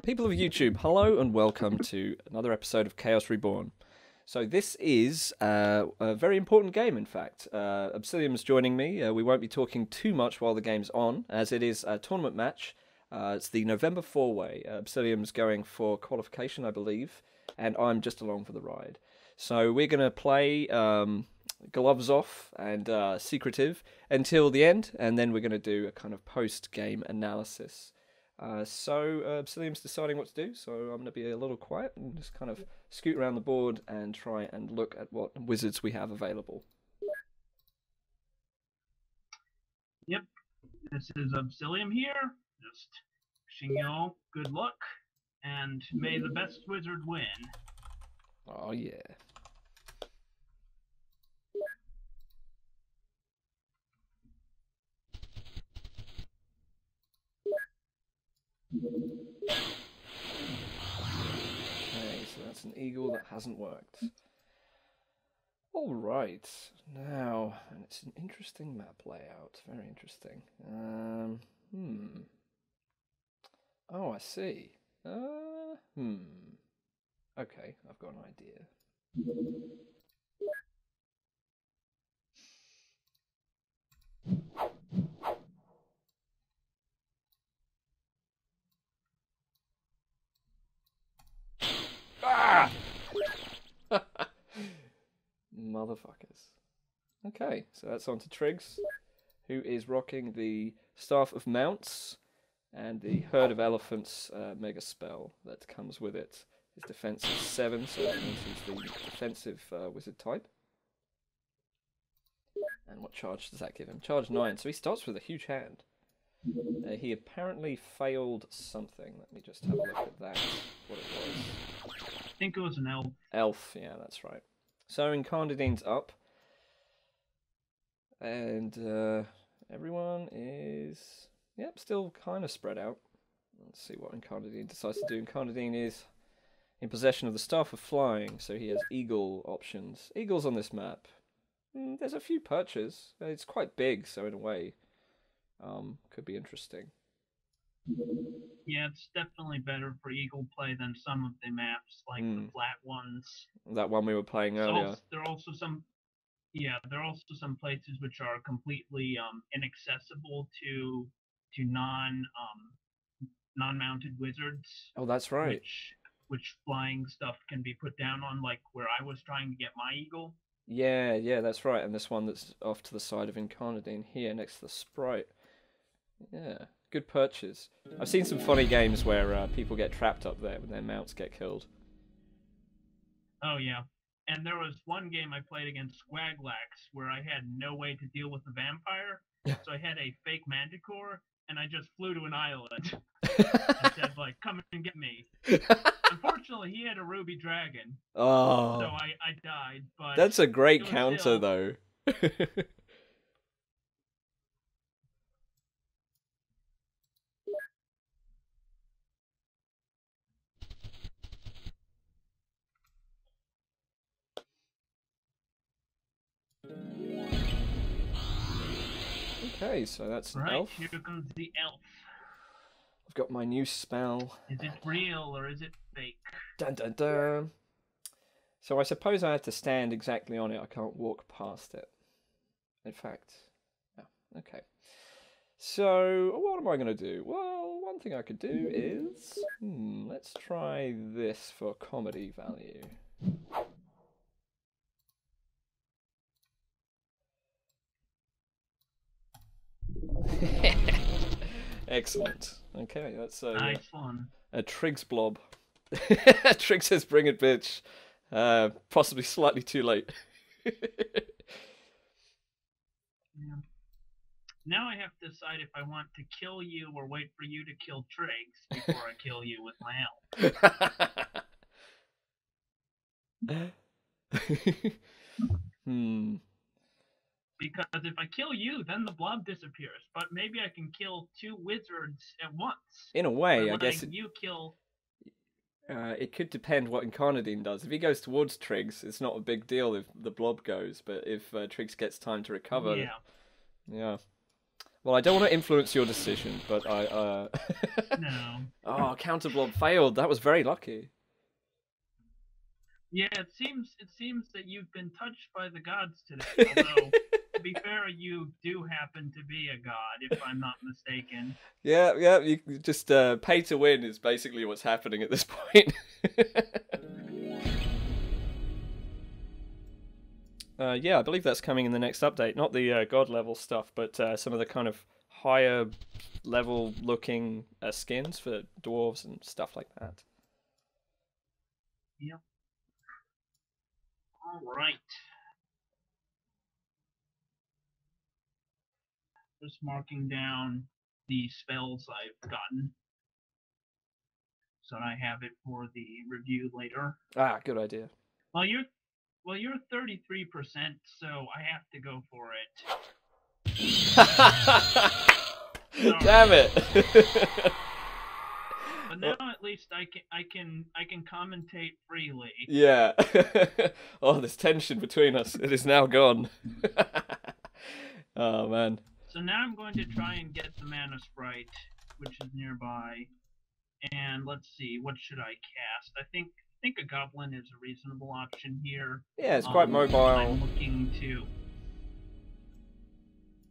People of YouTube, hello and welcome to another episode of Chaos Reborn. So this is a very important game, in fact. Obsilium's joining me. We won't be talking too much while the game's on, as it is a tournament match. It's the November 4-way. Obsilium's going for qualification, I believe, and I'm just along for the ride. So we're going to play gloves off and secretive until the end, and then we're going to do a kind of post-game analysis. Obsilium's deciding what to do, so I'm going to be a little quiet and just kind of scoot around the board and try and look at what wizards we have available. Yep, this is Obsilium here, just wishing you all good luck, and may the best wizard win. Oh yeah. Okay, so that's an eagle that hasn't worked. Alright, now, and it's an interesting map layout, very interesting. Oh, I see. Okay, I've got an idea. Ah! Motherfuckers. Okay, so that's on to Triggs, who is rocking the Staff of Mounts and the Herd of Elephants mega spell that comes with it. His defense is 7, so that means he's the defensive wizard type. And what charge does that give him? Charge 9, so he starts with a huge hand. He apparently failed something. Let me just have a look at that, what it was. I think it was an elf. Elf, yeah, that's right. So Incarnadine's up. And everyone is, yep, still kind of spread out. Let's see what Incarnadine decides to do. Incarnadine is in possession of the Staff of Flying, so he has eagle options. Eagles on this map. There's a few perches. It's quite big, so in a way, could be interesting. Yeah, it's definitely better for eagle play than some of the maps, like the flat ones. That one we were playing earlier. So there are also some places which are completely inaccessible to non-mounted wizards. Oh, that's right. Which flying stuff can be put down on, like where I was trying to get my eagle. Yeah, that's right. And this one that's off to the side of Incarnadine here, next to the sprite. Yeah, good perches. I've seen some funny games where people get trapped up there when their mounts get killed. Oh yeah. And there was one game I played against Squaglax where I had no way to deal with the vampire, so I had a fake Manticore, and I just flew to an island. I said, like, come and get me. Unfortunately, he had a ruby dragon, oh, so I died. But that's a great counter, still... though. Okay, so that's an elf. Here comes the elf. I've got my new spell. Is it real or is it fake? Dun dun dun. So I suppose I have to stand exactly on it. I can't walk past it. In fact, yeah, okay. So what am I going to do? Well, one thing I could do is, let's try this for comedy value. Excellent. Okay, that's a nice one. A Triggs blob. Triggs says, "Bring it, bitch." Possibly slightly too late. Yeah. Now I have to decide if I want to kill you or wait for you to kill Triggs before I kill you with my elf. Because if I kill you, then the blob disappears. But maybe I can kill two wizards at once. In a way, I guess. You kill. It could depend what Incarnadine does. If he goes towards Triggs, it's not a big deal if the blob goes. But if Triggs gets time to recover, yeah. Well, I don't want to influence your decision, but I. No. Oh, counter blob failed. That was very lucky. Yeah, it seems that you've been touched by the gods today. Although, to be fair, you do happen to be a god, if I'm not mistaken. Yeah, yeah. You just pay to win is basically what's happening at this point. Yeah, I believe that's coming in the next update. Not the god level stuff, but some of the kind of higher level looking skins for dwarves and stuff like that. Yep. All right. Just marking down the spells I've gotten, so I have it for the review later. Ah, good idea. Well, you're 33%, so I have to go for it. Damn it! But now at least I can commentate freely. Yeah. Oh, there's tension between us. It is now gone. Oh man. So now I'm going to try and get the mana sprite, which is nearby. And let's see, what should I cast? I think a goblin is a reasonable option here. Yeah, it's quite mobile. I'm looking to.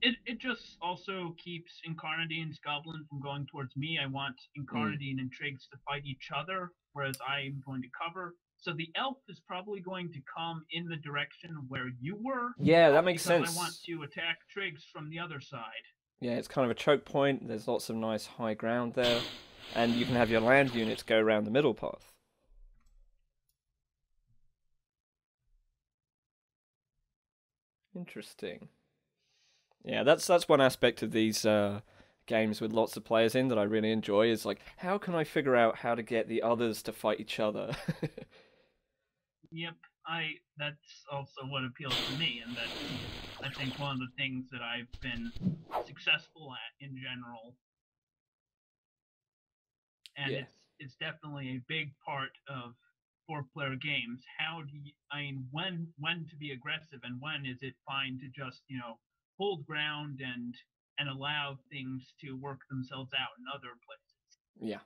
It just also keeps Incarnadine's goblin from going towards me. I want Incarnadine and Triggs to fight each other, whereas I'm going to cover. So the elf is probably going to come in the direction where you were. Yeah, that makes sense. I want to attack Triggs from the other side. Yeah, it's kind of a choke point. There's lots of nice high ground there. And you can have your land units go around the middle path. Interesting. Yeah, that's one aspect of these games with lots of players in that I really enjoy is like, how can I figure out how to get the others to fight each other? Yep, that's also what appeals to me, and that's I think one of the things that I've been successful at in general. And yeah. it's definitely a big part of 4-player games. How do you, I mean, when to be aggressive and when is it fine to just, hold ground and allow things to work themselves out in other places. Yeah.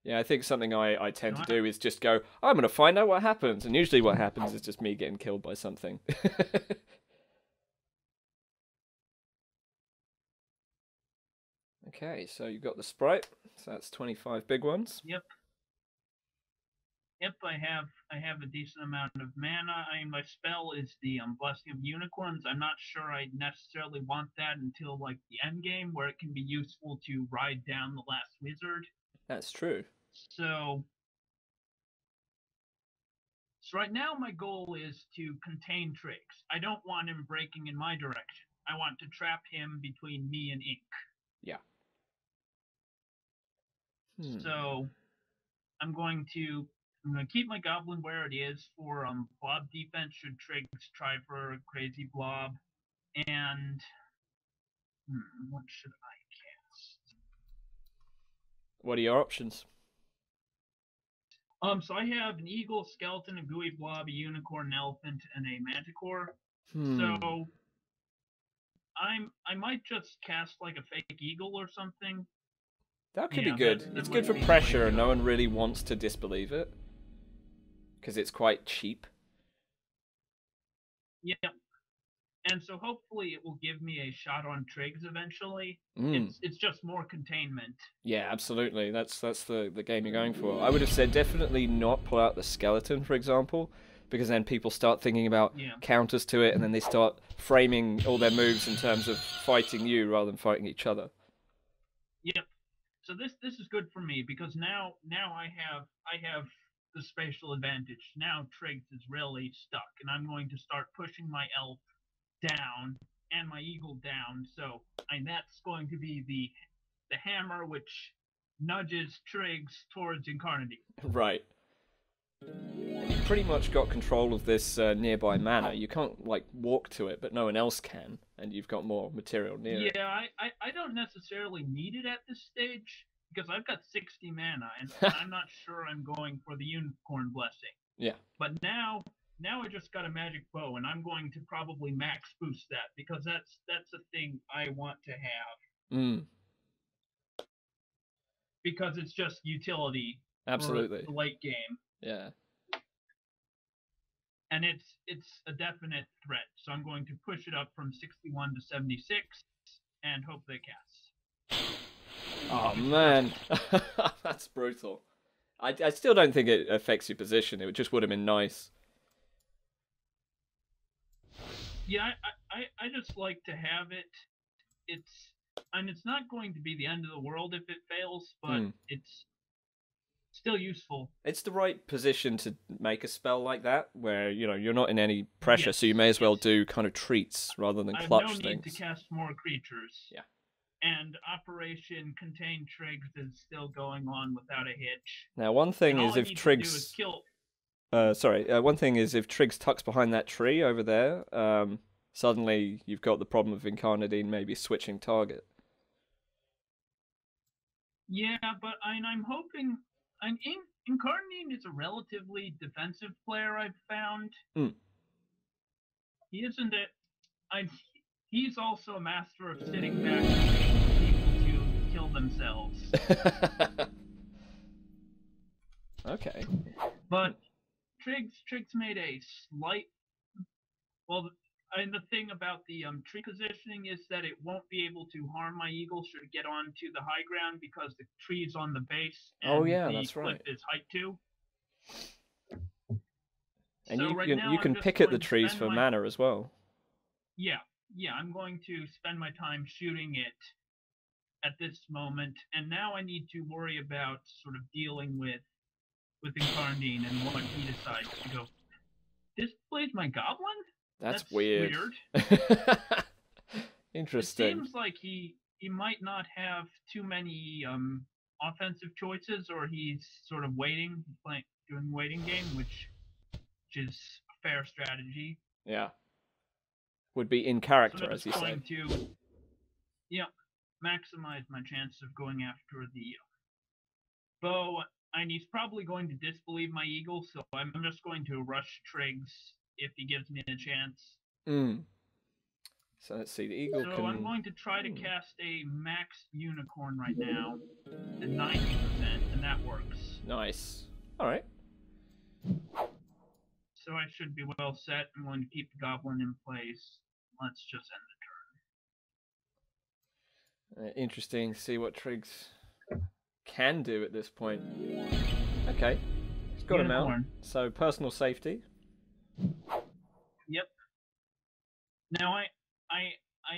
Yeah, I think something I tend to do is just go, I'm going to find out what happens. And usually what happens is just me getting killed by something. Okay, so you've got the sprite. So that's 25 big ones. Yep. Yep, I have a decent amount of mana. My spell is the Blessing of Unicorns. I'm not sure I necessarily want that until like the end game, where it can be useful to ride down the last wizard. That's true. So right now my goal is to contain Triggs. I don't want him breaking in my direction. I want to trap him between me and ink. Yeah. So I'm going to keep my goblin where it is for blob defense should Triggs try for a crazy blob. And what should I cast? What are your options? So I have an eagle, skeleton, a gooey blob, a unicorn, an elephant, and a manticore. So I might just cast like a fake eagle or something. That could be good. It's good for pressure, and no one really wants to disbelieve it because it's quite cheap. Yeah. And so hopefully it will give me a shot on Triggs eventually. It's just more containment. Yeah, absolutely. That's the game you're going for. I would have said definitely not pull out the skeleton, for example, because then people start thinking about counters to it, and then they start framing all their moves in terms of fighting you rather than fighting each other. Yep. So this is good for me because now I have the spatial advantage. Now Triggs is really stuck, and I'm going to start pushing my elf down and my eagle down. So that's going to be the hammer which nudges Triggs towards Incarnadine. Right. And you pretty much got control of this nearby mana. You can't like walk to it, but no one else can, and you've got more material near it. Yeah, I don't necessarily need it at this stage because I've got 60 mana, and I'm not sure I'm going for the Unicorn Blessing. Yeah. But now now I just got a magic bow, and I'm going to probably max boost that because that's a thing I want to have Mm, because it's just utility for absolutely. the late game, Yeah. and it's a definite threat. So I'm going to push it up from 61 to 76 and hope they cast. Oh man, that's brutal. I still don't think it affects your position. It just would have been nice. Yeah, I just like to have it. It's not going to be the end of the world if it fails, but Mm. it's still useful. It's the right position to make a spell like that, where you're not in any pressure, Yes, so you may as well yes. do kind of treats rather than I have clutch no need to things. cast more creatures. Yeah. And Operation Contain Triggs is still going on without a hitch. Now, one And thing all is I if need to do is Triggs, kill. one thing is if Triggs tucks behind that tree over there, suddenly you've got the problem of Incarnadine maybe switching target. Yeah, but I'm hoping. Incarnadine is a relatively defensive player. I've found. Mm. He isn't it. He's also a master of sitting back and waiting for people to kill themselves. Okay. But Triggs made a slight. Well, and the thing about the tree positioning is that it won't be able to harm my eagle should it get onto the high ground because the tree's on the base Oh and yeah, the that's cliff right. is height 2. And So you right can now you I'm can just pick at the going to trees spend for my mana as well. yeah, I'm going to spend my time shooting it at this moment, and now I need to worry about sort of dealing with Incarnadine and what he decides to go. This plays my goblin? That's That's weird. weird. Interesting. It seems like he might not have too many offensive choices, or he's sort of doing waiting game, which is a fair strategy. Yeah. Would be in So character, I'm as just you going say. to maximize my chance of going after the bow. And he's probably going to disbelieve my eagle, so I'm just going to rush Triggs if he gives me a chance. Mm. So let's see. The eagle So can. I'm going to try to cast a max unicorn right now to 90%, and that works. Nice. All right. So I should be well set. I'm going to keep the goblin in place. Let's just end the turn. Interesting to see what Triggs can do at this point. Okay. He's got him out. Unicorn. So personal safety. Yep. Now I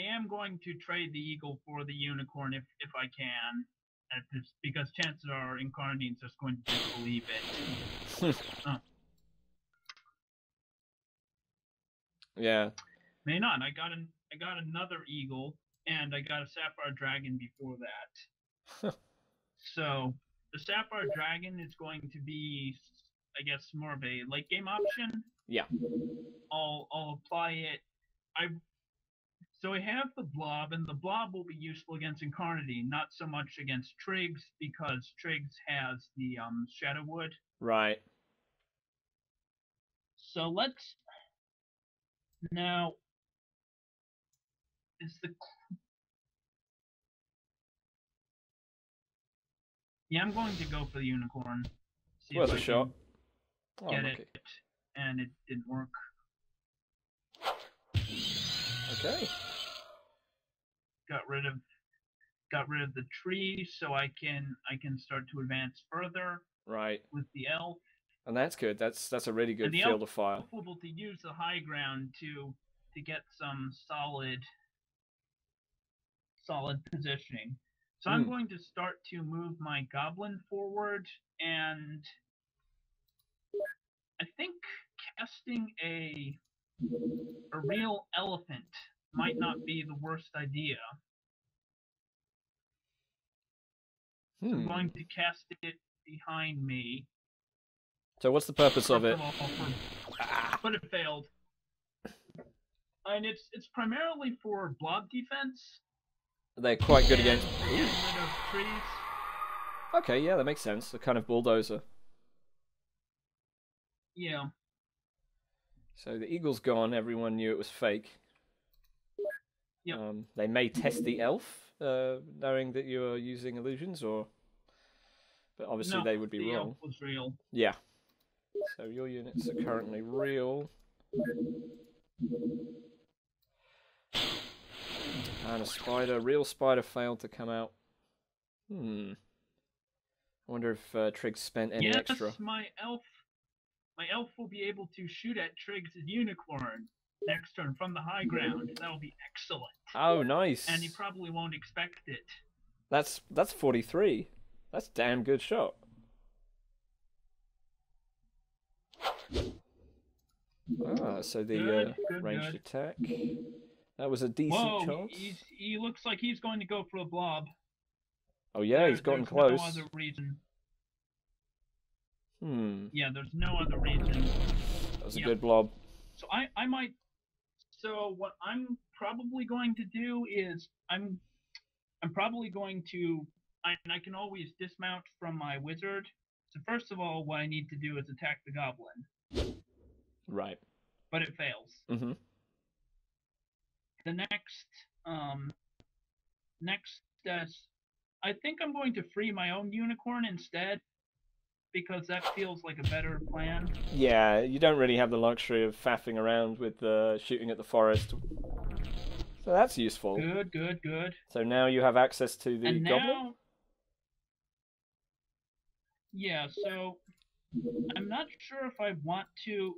am going to trade the eagle for the unicorn if I can, because chances are Incarnadine's just going to disbelieve it. Oh. Yeah. May not. I got another eagle, and I got a sapphire dragon before that. So the sapphire dragon is going to be, I guess, more of a late game option. Yeah. I'll apply it. So I have the blob, and the blob will be useful against Incarnadine, not so much against Triggs, because Triggs has the Shadow Wood. Right. So let's now. I'm going to go for the unicorn. See worth a shot. Get it, and it didn't work. Okay. Got rid of the tree, so I can start to advance further. Right. With the elf. And that's good. That's a really good field of fire. And the elf will be able to use the high ground to get some solid positioning. So I'm going to start to move my goblin forward, and I think casting a real elephant might not be the worst idea. So I'm going to cast it behind me. So what's the purpose of it? But it failed. And it's primarily for blob defense. They're quite good against. Getting rid of trees. Okay, yeah, that makes sense. A kind of bulldozer. Yeah. So the eagle's gone. Everyone knew it was fake. Yep. They may test the elf, knowing that you are using illusions, but obviously No, they would be the wrong. elf was real. Yeah. So your units are currently real. And a spider, real spider failed to come out. I wonder if Triggs spent any extra. Yes, my elf will be able to shoot at Triggs' unicorn next turn from the high ground. That will be excellent. Oh, nice. And he probably won't expect it. That's 43. That's a damn good shot. So the ranged attack. That was a decent chance. He looks like he's going to go for a blob. Oh yeah, he's gotten close. No other reason. Yeah, there's no other reason. That was a good blob. So I might. So what I'm probably going to do is I'm probably going to. I can always dismount from my wizard. So first of all, what I need to do is attack the goblin. Right. But it fails. Mm-hmm. The next I think I'm going to free my own unicorn instead, because that feels like a better plan. Yeah, you don't really have the luxury of faffing around with shooting at the forest. So that's useful. Good. So now you have access to the goblin? Yeah, so I'm not sure if I want to...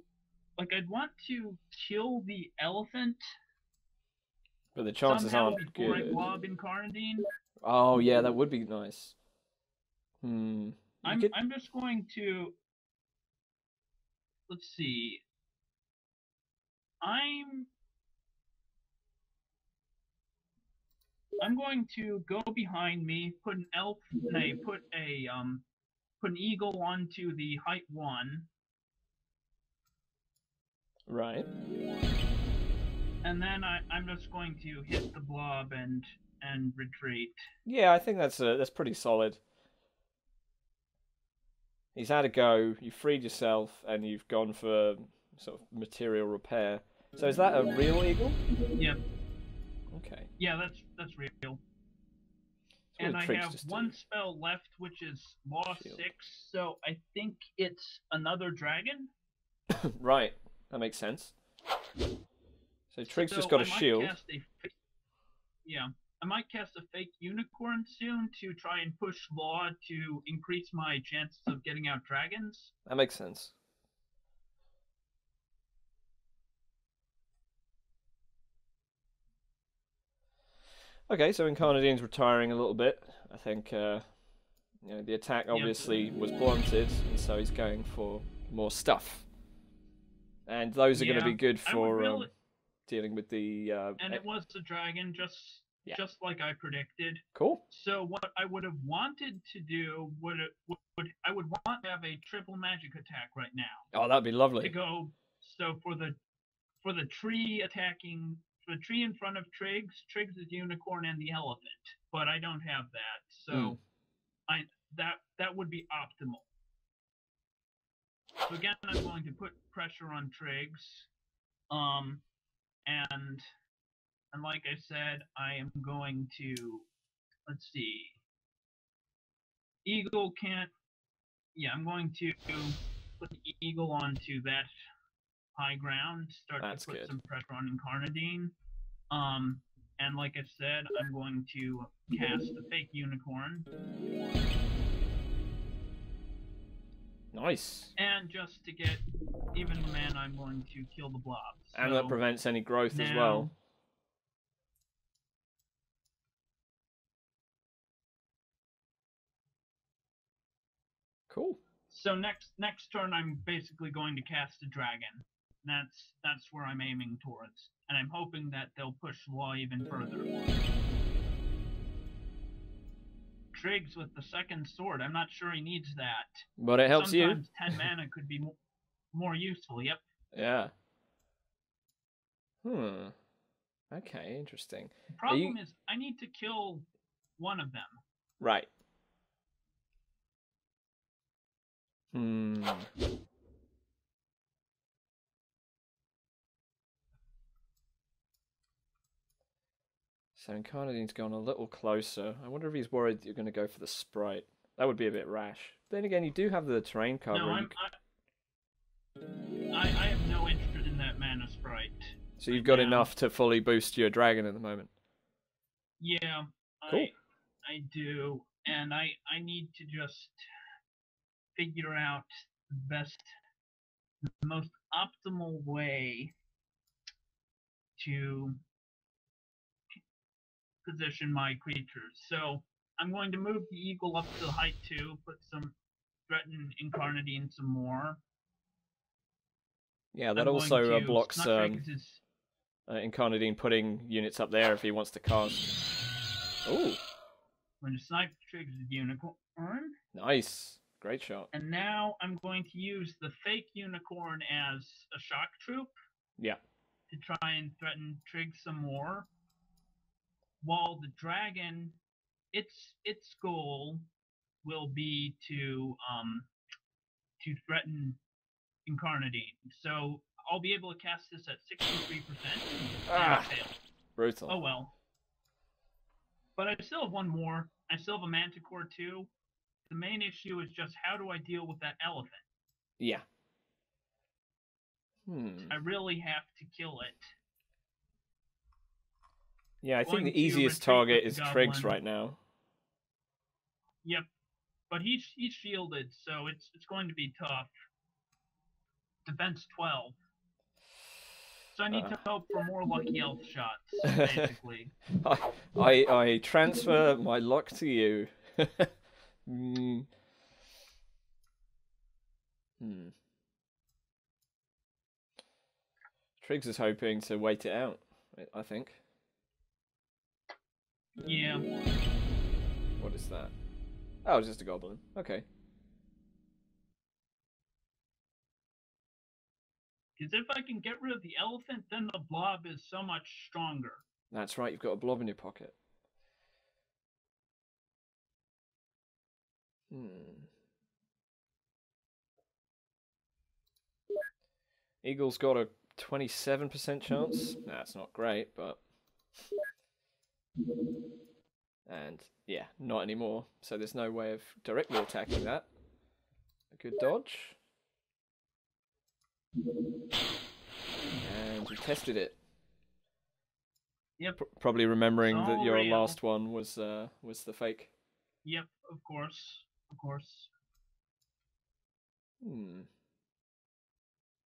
I'd want to kill the elephant. But the chances aren't before good. I blob Incarnadine. Oh, yeah, that would be nice. I'm just going to... Let's see. I'm going to go behind me, put an elf, put an eagle onto the height 1. Right. And then I'm just going to hit the blob and retreat. Yeah, I think that's pretty solid. He's had a go, you freed yourself, and you've gone for sort of material repair. So is that a real eagle? Yep. Okay. Yeah, that's real. And I have one spell left, which is Law 6, so I think it's another dragon. Right, that makes sense. So Triggs just got a shield. I might cast a fake unicorn soon to try and push Law to increase my chances of getting out dragons. That makes sense. Okay, so Incarnadine's retiring a little bit. I think the attack obviously was blunted, and so he's going for more stuff. And those are going to be good for dealing with the... and it was the dragon, just like I predicted. Cool. So what I would have wanted to do I would want to have a triple magic attack right now. Oh, that'd be lovely. To go for the tree attacking, for the tree in front of Triggs' unicorn, and the elephant. But I don't have that, so that would be optimal. So again, I'm going to put pressure on Triggs, and like I said, I am going to, let's see, Eagle can't, I'm going to put the Eagle onto that high ground, start to put some pressure on Incarnadine, and like I said, I'm going to cast the fake unicorn. Nice. And just to get even mana, I'm going to kill the blob. So and that prevents any growth as well. Cool. So next turn, I'm basically going to cast a dragon. That's where I'm aiming towards, and I'm hoping that they'll push Law even further. Triggs with the second sword. I'm not sure he needs that. But it helps you. Sometimes 10 mana could be more useful. Yep. Yeah. Okay, interesting. The problem is I need to kill one of them. Right. So Incarnadine's gone a little closer. I wonder if he's worried that you're going to go for the sprite. That would be a bit rash. Then again, you do have the terrain cover. No, I have no interest in that mana sprite. So you've got enough to fully boost your dragon at the moment. Yeah, cool. I do, and I need to just figure out the most optimal way to position my creatures. So I'm going to move the eagle up to height 2, put some threaten Incarnadine some more. Yeah, that also blocks Incarnadine putting units up there if he wants to cast. Ooh. I'm going to snipe Triggs' unicorn. Nice. Great shot. And now I'm going to use the fake unicorn as a shock troop. Yeah. To try and threaten Triggs some more. While the dragon, its goal will be to threaten Incarnadine. So I'll be able to cast this at 63%. Ah, brutal. Oh well. But I still have one more. I still have a Manticore too. The main issue is just how do I deal with that elephant? Yeah. I really have to kill it. Yeah, I think the easiest target is Triggs right now. Yep. But he's shielded, so it's going to be tough. Defense 12. So I need to hope for more lucky elf shots, basically. I transfer my luck to you. Triggs is hoping to wait it out, I think. Yeah. What is that? Oh, it's just a goblin. Okay. Because if I can get rid of the elephant, then the blob is so much stronger. That's right, you've got a blob in your pocket. Eagle's got a 27% chance. That's not great, but... And, yeah, not anymore. So there's no way of directly attacking that. A good dodge. And you tested it. Yep. Probably remembering that your last one was the fake. Yep, of course. Of course.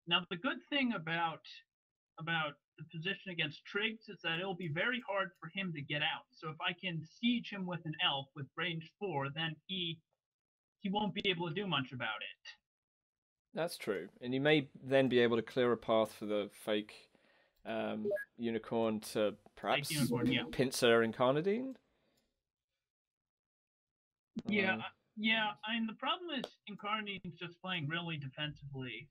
Now the good thing about the position against Triggs is that it'll be very hard for him to get out. So if I can siege him with an elf with range 4, then he won't be able to do much about it. That's true. And you may then be able to clear a path for the fake unicorn to perhaps pincer Incarnadine? Yeah, I mean, the problem is Incarnadine's just playing really defensively.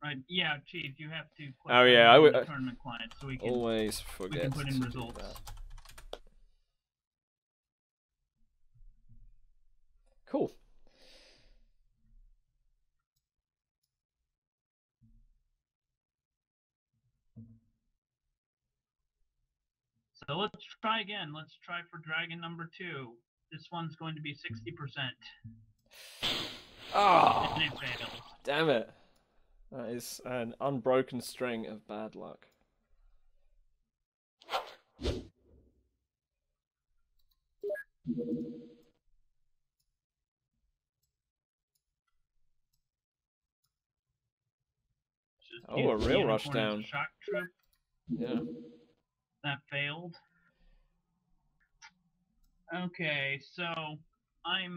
Right, yeah, Chief, you have to click on the tournament client so we can always forget we can put in results. Cool. So let's try again. Let's try for dragon number 2. This one's going to be 60%. Oh, and it failed. Damn it. That is an unbroken string of bad luck. Oh, a real rush down. Shock troop. Yeah. That failed. Okay, so I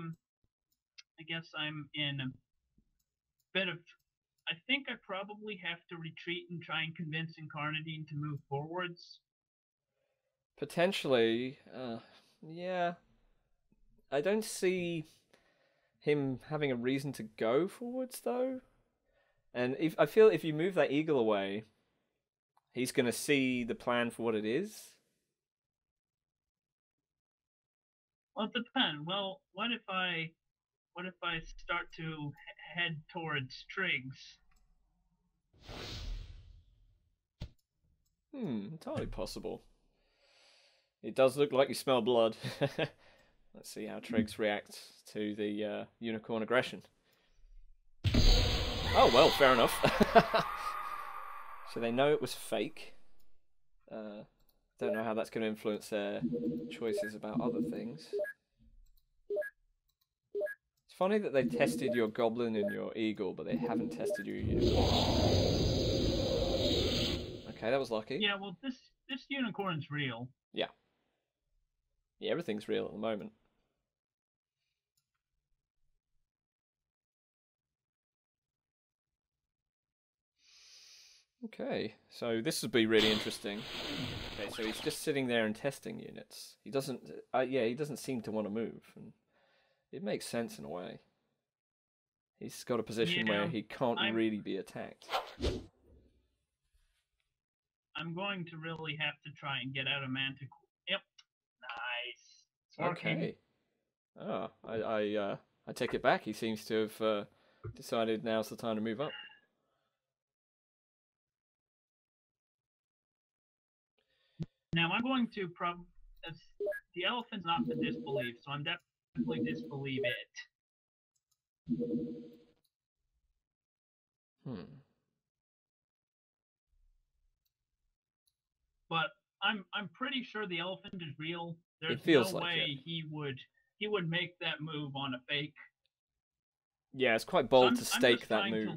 guess I'm in a bit of... I think I probably have to retreat and try and convince Incarnadine to move forwards. Potentially, yeah. I don't see him having a reason to go forwards, though. And I feel if you move that eagle away, he's going to see the plan for what it is. Well, it depends. Well, what if I start to head towards Triggs? Entirely possible. It does look like you smell blood. Let's see how Triggs reacts to the unicorn aggression. Oh, well, fair enough. So they know it was fake. Don't know how that's going to influence their choices about other things. It's funny that they tested your goblin and your eagle, but they haven't tested your unicorn. Okay, that was lucky. Yeah, well, this unicorn's real. Yeah. Yeah, everything's real at the moment. Okay, so this would be really interesting. Okay, so he's just sitting there and testing units. He doesn't, yeah, he doesn't seem to want to move, and it makes sense in a way. He's got a position where he can't really be attacked. I'm going to really have to try and get out of Manticore. Yep, nice. It's working. Okay. Oh, I take it back. He seems to have decided now's the time to move up. Now I'm going to the elephant's not to disbelieve, so I'm definitely disbelieve it. But I'm pretty sure the elephant is real. There's no way he would make that move on a fake. Yeah, it's quite bold to stake that move.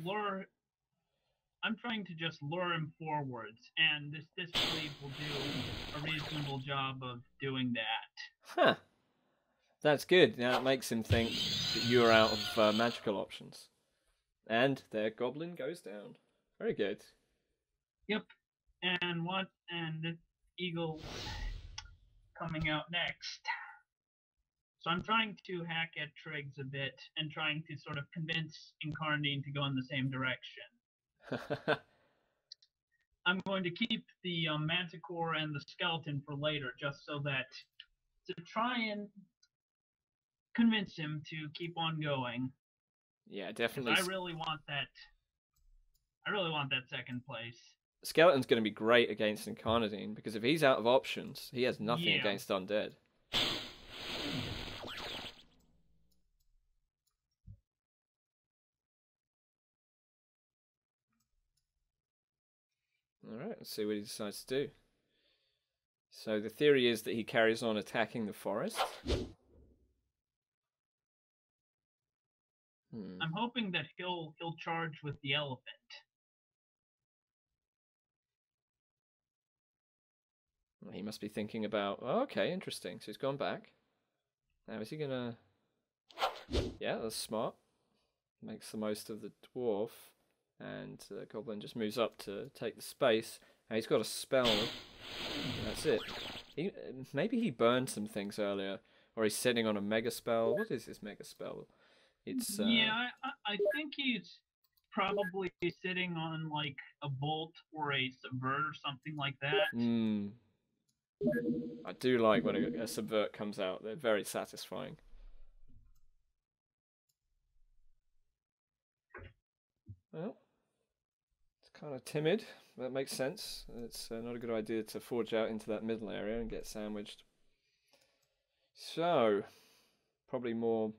I'm trying to just lure him forwards, and this disbelief will do a reasonable job of doing that. Huh. That's good. Now it makes him think that you're out of magical options. And their goblin goes down. Very good. Yep. And the eagle coming out next. So I'm trying to hack at Triggs a bit and trying to sort of convince Incarnadine to go in the same direction. I'm going to keep the manticore and the skeleton for later, just so that to try and convince him to keep on going. Yeah, definitely. I really want that. I really want that second place. Skeleton's going to be great against Incarnadine because if he's out of options, he has nothing against undead. Alright, let's see what he decides to do. So the theory is that he carries on attacking the forest. I'm hoping that he'll charge with the elephant. He must be thinking about, oh, okay, interesting. So he's gone back. Now is he gonna... Yeah, that's smart. Makes the most of the dwarf. And the goblin just moves up to take the space. Now he's got a spell. That's it. Maybe he burned some things earlier. Or he's sitting on a mega spell. What is his mega spell? It's yeah, I think he's probably sitting on like a bolt or a subvert or something like that. I do like when a subvert comes out. They're very satisfying. Well, it's kind of timid. That makes sense. It's not a good idea to forge out into that middle area and get sandwiched. So, probably more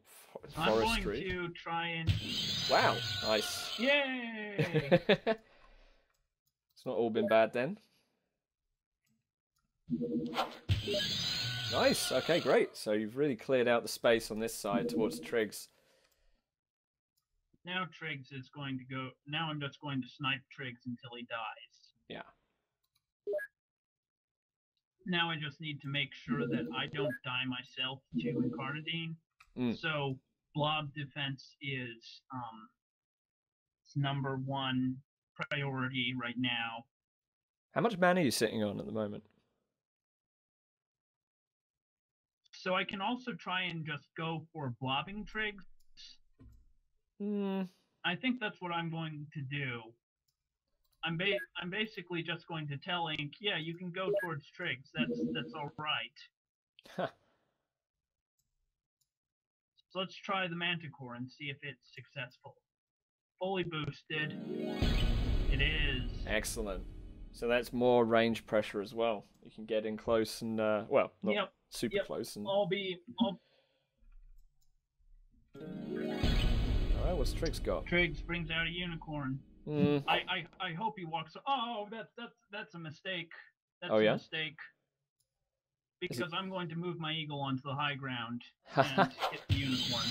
forestry. I'm going to try and... Wow, nice. Yay! It's not all been bad then. Nice, okay, great. So you've really cleared out the space on this side towards Triggs. Now Triggs is going to go... Now I'm just going to snipe Triggs until he dies. Yeah. Now I just need to make sure that I don't die myself to Incarnadine. So blob defense is number one priority right now. How much mana are you sitting on at the moment? So I can also try and just go for blobbing Triggs. I think that's what I'm going to do. I'm basically just going to tell Ink, yeah, you can go towards Triggs. That's all right. Huh. So let's try the Manticore and see if it's successful. Fully boosted. It is. Excellent. So that's more range pressure as well. You can get in close and, well, not Yep. super close. And... I'll be. Alright, what's Triggs got? Triggs brings out a unicorn. Mm. I hope he walks. Oh, that's a mistake. That's Oh, a yeah? mistake. Because I'm going to move my eagle onto the high ground and hit the unicorn.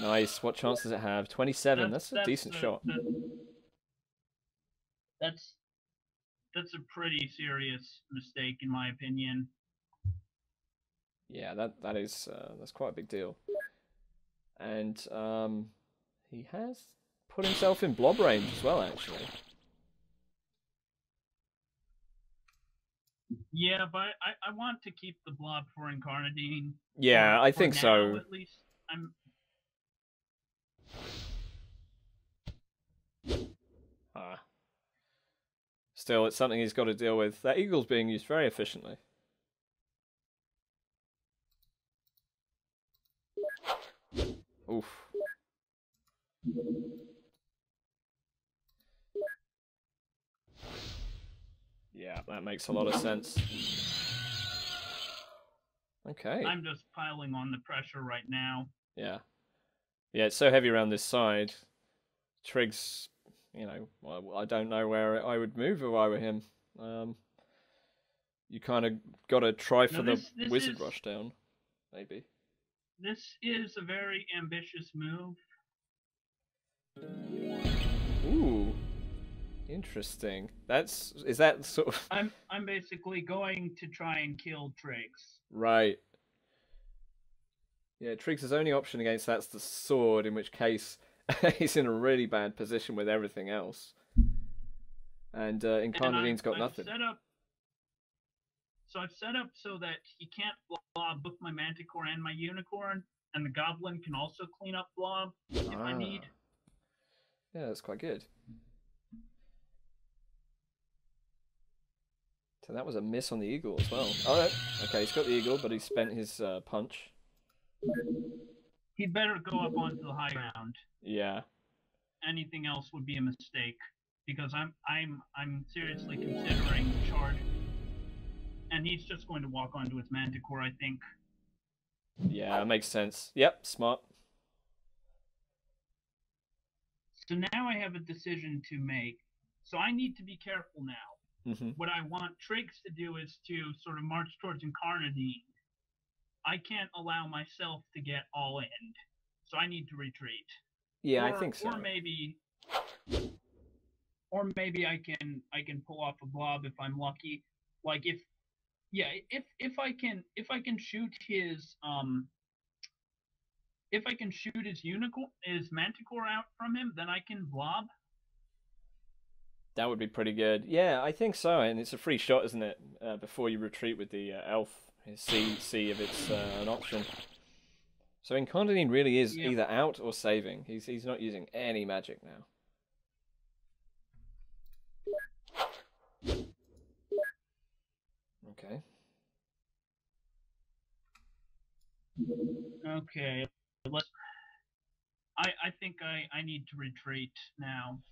Nice. What chance does it have? 27. That's a decent shot. That's a pretty serious mistake, in my opinion. Yeah, that's quite a big deal. And he has put himself in blob range as well, actually. Yeah, but I want to keep the blob for Incarnadine. Yeah, I think now, so. At least I'm. Still, it's something he's got to deal with. That eagle's being used very efficiently. Oof. Yeah, that makes a lot of sense. Okay. I'm just piling on the pressure right now. Yeah. Yeah, it's so heavy around this side. Triggs, you know, I don't know where I would move if I were him. You kind of got to try for the wizard rush down, maybe. This is a very ambitious move. Ooh, interesting. Is that sort of? I'm basically going to try and kill Triggs. Right. Yeah, Triggs' only option against that's the sword, in which case he's in a really bad position with everything else. And Incarnadine's got nothing. I've set up so that he can't blob both my Manticore and my Unicorn, and the Goblin can also clean up blob if I need. Yeah, that's quite good. So that was a miss on the eagle as well. Oh, okay, he's got the eagle, but he spent his punch. He'd better go up onto the high ground. Yeah. Anything else would be a mistake, because I'm seriously considering charge. And he's just going to walk onto his Manticore, I think. Yeah, makes sense. Yep, smart. So now I have a decision to make. So I need to be careful now. Mm-hmm. What I want Triggs to do is to sort of march towards Incarnadine. I can't allow myself to get all in, so I need to retreat. Yeah, I think so. Or maybe I can pull off a blob if I'm lucky. Like if I can shoot his his Manticore out from him, then I can blob. That would be pretty good. Yeah, I think so. And it's a free shot, isn't it? Before you retreat with the elf, see if it's an option. So Incarnadine really is either out or saving. He's not using any magic now. Okay. Okay. I think I need to retreat now.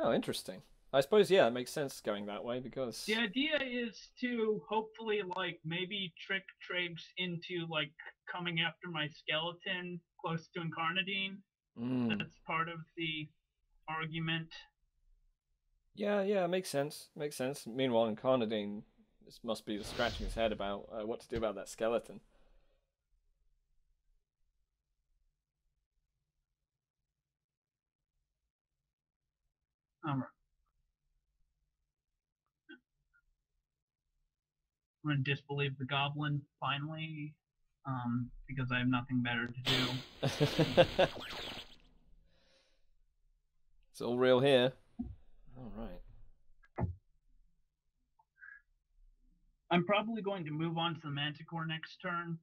Oh, interesting. I suppose, yeah, it makes sense going that way because... The idea is to hopefully, like, maybe trick Triggs into, like, coming after my skeleton close to Incarnadine. That's part of the argument. Yeah, makes sense. Makes sense. Meanwhile, Incarnadine must be scratching his head about what to do about that skeleton. All right. I'm going to disbelieve the goblin, finally, because I have nothing better to do. It's all real here. All right. I'm probably going to move on to the Manticore next turn.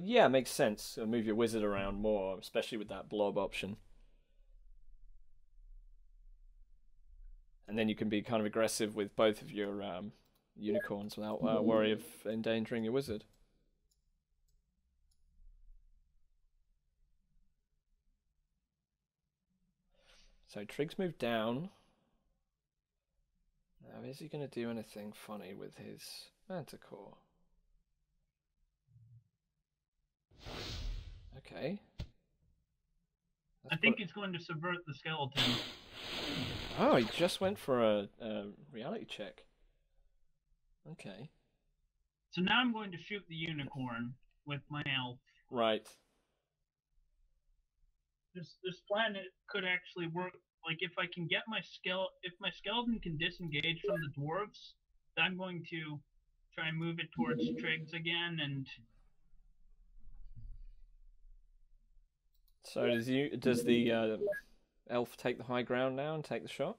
Yeah, makes sense. Move your wizard around more, especially with that blob option. And then you can be kind of aggressive with both of your unicorns without worry of endangering your wizard. So Triggs moved down. Now, is he going to do anything funny with his Manticore? Okay. I think he's going to subvert the skeleton. Oh, he just went for a reality check. Okay. So now I'm going to shoot the unicorn with my elf. Right. This plan could actually work. Like if I can get if my skeleton can disengage from the dwarves, then I'm going to try and move it towards Triggs again. And so does the elf take the high ground now and take the shot?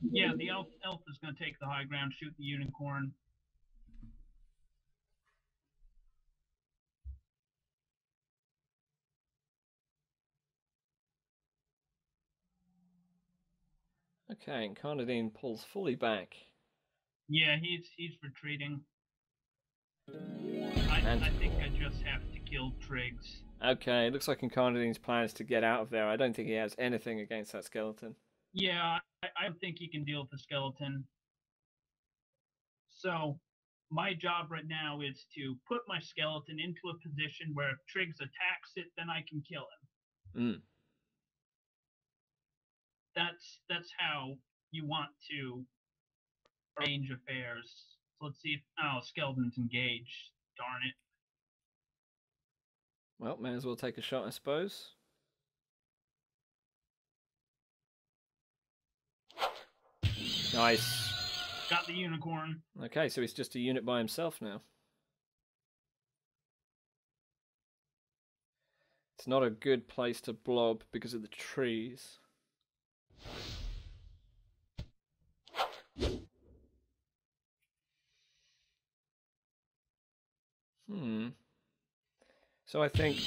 Yeah, the elf is going to take the high ground, shoot the unicorn. Okay, and Carnadine pulls fully back. Yeah, he's retreating. I think I just have to kill Triggs. Okay, it looks like Incarnadine's plan is to get out of there. I don't think he has anything against that skeleton. Yeah, I don't think he can deal with the skeleton. So, my job right now is to put my skeleton into a position where if Triggs attacks it, then I can kill him. That's how you want to arrange affairs. So let's see if skeleton's engaged. Darn it. Well, may as well take a shot, I suppose. Nice. Got the unicorn. Okay, so he's just a unit by himself now. It's not a good place to blob because of the trees. So I think...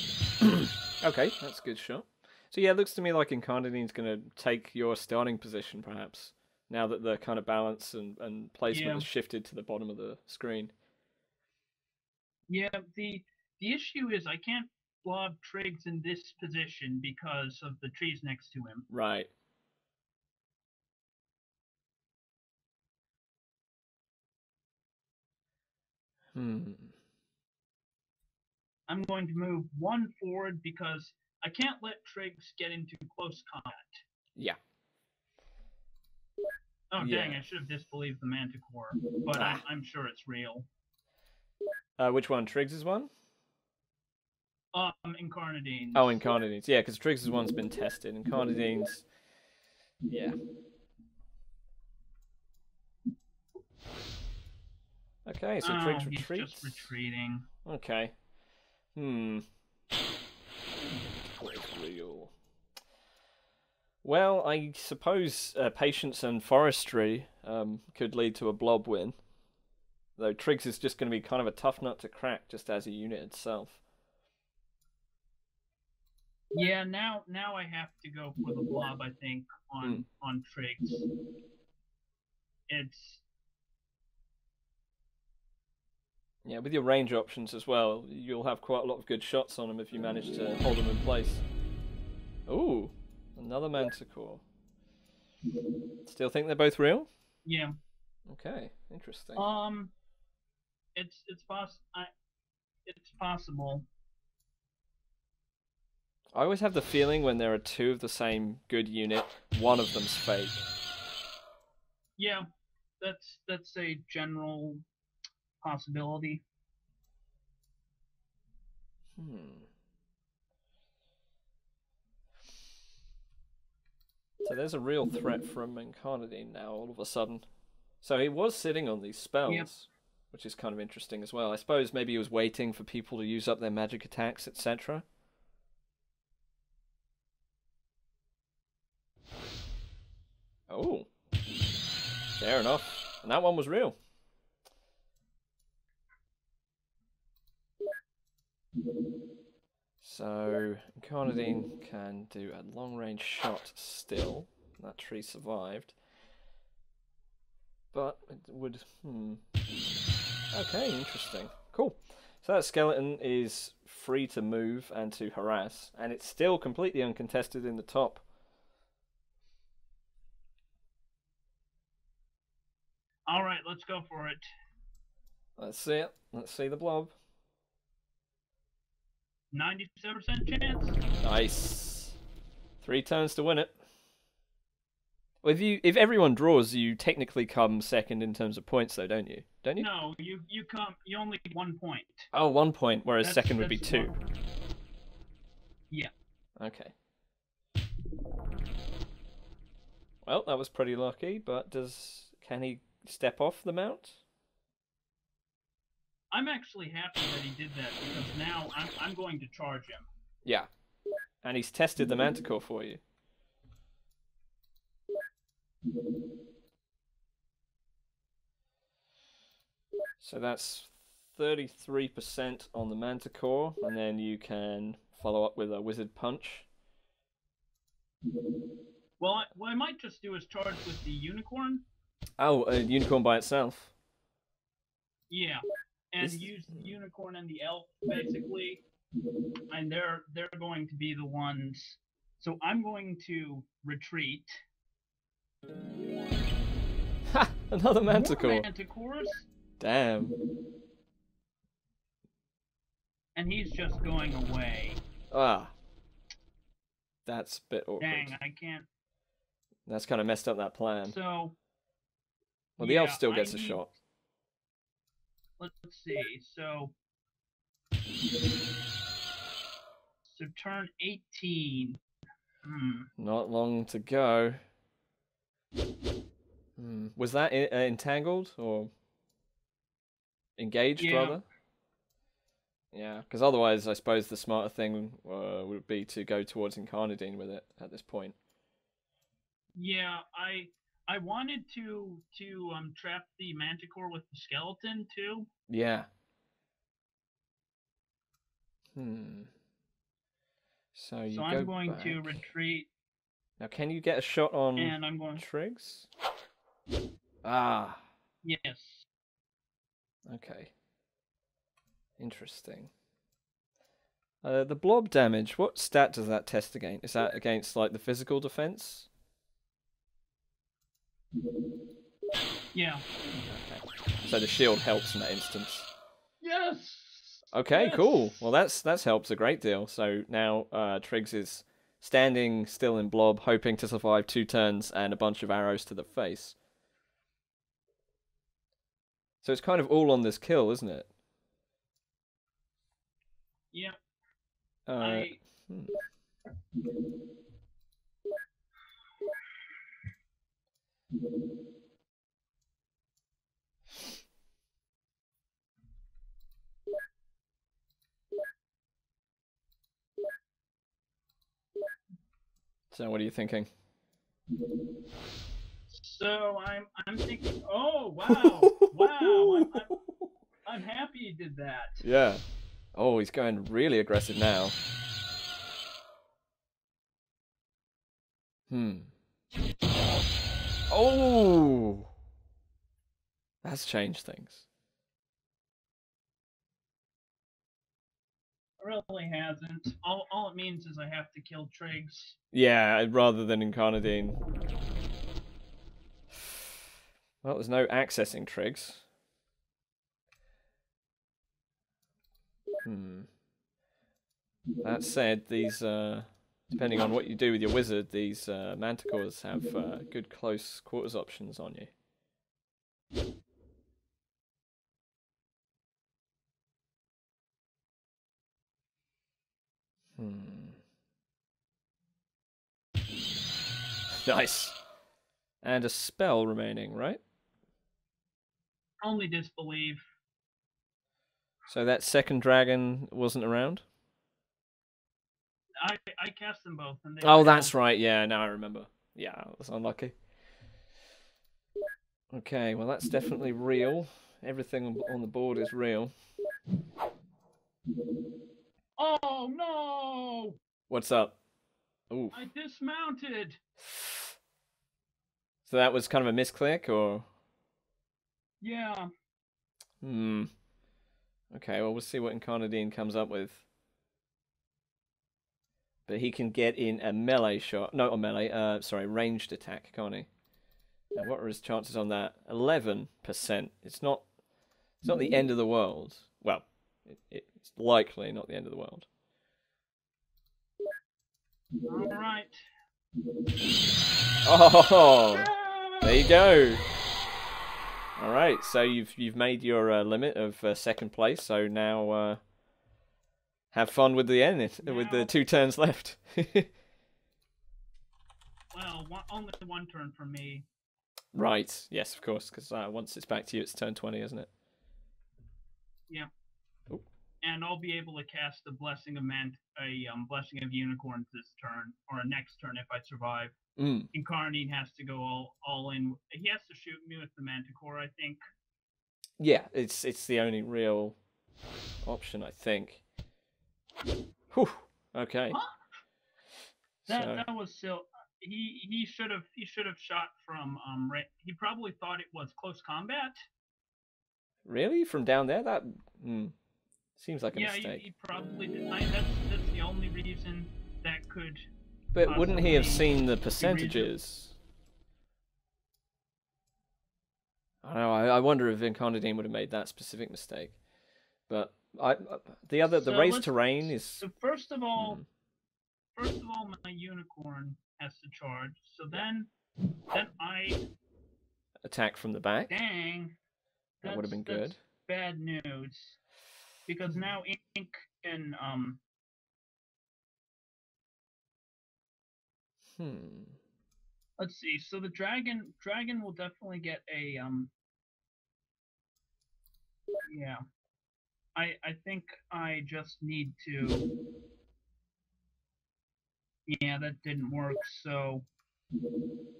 okay, that's a good shot. So yeah, it looks to me like Incarnadine's going to take your starting position, perhaps, now that the kind of balance and placement has shifted to the bottom of the screen. Yeah, the issue is I can't blob Triggs in this position because of the trees next to him. Right. I'm going to move one forward because I can't let Triggs get into close combat. Yeah. Oh, dang, I should have disbelieved the Manticore, but I'm sure it's real. Which one? Triggs' one? Incarnadine's. Oh, Incarnadine's. Yeah, because Triggs' one's been tested. Incarnadine's... yeah. Okay, so Triggs retreats. Just retreating. Okay. What is real? Well, I suppose patience and forestry could lead to a blob win. Though Triggs is just going to be kind of a tough nut to crack just as a unit itself. Yeah, now I have to go for the blob, I think, on Triggs. It's... yeah, with your range options as well, you'll have quite a lot of good shots on them if you manage to hold them in place. Ooh, another Manticore. Still think they're both real? Yeah. Okay, interesting. It's possible. I always have the feeling when there are two of the same good unit, one of them's fake. Yeah, that's a general possibility. So there's a real threat from Incarnadine now, all of a sudden. So he was sitting on these spells, which is kind of interesting as well. I suppose maybe he was waiting for people to use up their magic attacks, etc. Oh, fair enough. And that one was real. So Incarnadine can do a long-range shot still. That tree survived. but it would... Okay, interesting. Cool. So that skeleton is free to move and to harass, and it's still completely uncontested in the top. All right, let's go for it. Let's see it. Let's see the blob. 97% chance. Nice. 3 turns to win it. Well, if everyone draws, you technically come second in terms of points, though, don't you? Don't you? No, you only get 1 point. Oh, 1 point, whereas second would be 2. One. Yeah. Okay. Well, that was pretty lucky, but can he step off the mount? I'm actually happy that he did that because now I'm going to charge him. Yeah. And he's tested the manticore for you. So that's 33% on the manticore, and then you can follow up with a wizard punch. Well, what I might just do is charge with the unicorn. Oh, a unicorn by itself. Yeah, and use the unicorn and the elf basically, and they're going to be the ones. So I'm going to retreat. Ha! Another manticore. More manticores. Damn. And he's just going away. Ah. That's a bit awkward. Dang, I can't. That's kind of messed up that plan. So. Well, the elf still gets a shot. Let's see. So turn 18. Not long to go. Was that entangled or engaged, rather? Yeah, because otherwise I suppose the smarter thing would be to go towards Incarnadine with it at this point. Yeah, I wanted to trap the manticore with the skeleton too. Yeah. So I'm going to retreat. Now, can you get a shot on and I'm going Triggs? Ah. Yes. Okay. Interesting. The blob damage, what stat does that test against? Is that against, like, the physical defense? Yeah. Okay. So the shield helps in that instance. Yes! Okay, yes! Cool. Well, that's helps a great deal. So now Triggs is standing still in blob, hoping to survive 2 turns and a bunch of arrows to the face. So it's kind of all on this kill, isn't it? Yeah. So what are you thinking? So I'm thinking, oh wow, wow, I'm happy he did that. Yeah. Oh, he's going really aggressive now. Oh, that's changed things. It really hasn't. All it means is I have to kill Triggs. Yeah, rather than Incarnadine. Well, there's no accessing Triggs. That said, these, depending on what you do with your wizard, these manticores have good close quarters options on you. Nice. And a spell remaining, right? Only disbelieve. So that second dragon wasn't around? I cast them both. And oh, that's right. Yeah, now I remember. Yeah, I was unlucky. Okay, well, that's definitely real. Everything on the board is real. Oh, no! What's up? Ooh. I dismounted! So that was kind of a misclick, or...? Yeah. Hmm. Okay, well, we'll see what Incarnadine comes up with. But he can get in a melee shot. No, a melee. Sorry, ranged attack, can't he? And what are his chances on that? 11%. It's not the end of the world. Well, it's likely not the end of the world. All right. Oh, there you go. All right, so you've made your limit of second place. So now have fun with the end with the 2 turns left. Well, only one turn for me. Right. Yes, of course. Because once it's back to you, it's turn 20, isn't it? Yeah. Ooh. And I'll be able to cast a Blessing of Blessing of Unicorns this turn, or next turn if I survive. Incarnadine has to go all in. He has to shoot me with the Manticore, I think. Yeah, it's the only real option, I think. Whew. Okay. Huh? That was so. He should have shot from he probably thought it was close combat. Really? From down there? That seems like a mistake. Yeah, he probably did. That's the only reason that could. But wouldn't he have seen the percentages? I don't know. I wonder if Incarnadine would have made that specific mistake. But the raised terrain is. So first of all, my unicorn has to charge. So then I attack from the back. Dang, that would have been good. Bad news, because now Ink can Let's see. So the dragon will definitely get a Yeah. I think I just need to. Yeah, that didn't work. So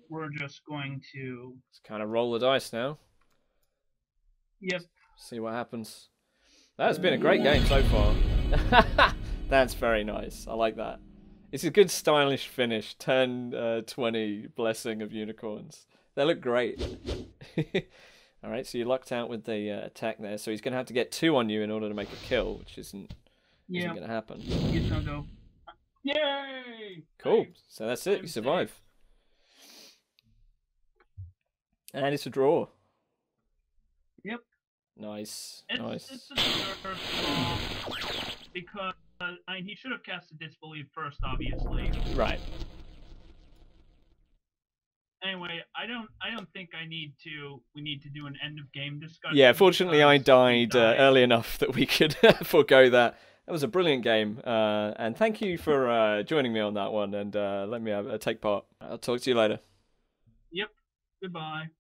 we're just going to. Let's kind of roll the dice now. Yep. See what happens. That's been a great game so far. That's very nice. I like that. It's a good stylish finish. Turn 20 Blessing of Unicorns. They look great. Alright, so you lucked out with the attack there. So he's going to have to get 2 on you in order to make a kill, which isn't going to happen. He's going to go. Yay! Cool. So that's it. You survive. And it's a draw. Yep. Nice. It's a deserved because he should have cast a Disbelief first, obviously. Right. Anyway, I don't think we need to do an end of game discussion. Yeah, fortunately I died early enough that we could forego that. That was a brilliant game, and thank you for joining me on that one and let me take part. I'll talk to you later. Yep. Goodbye.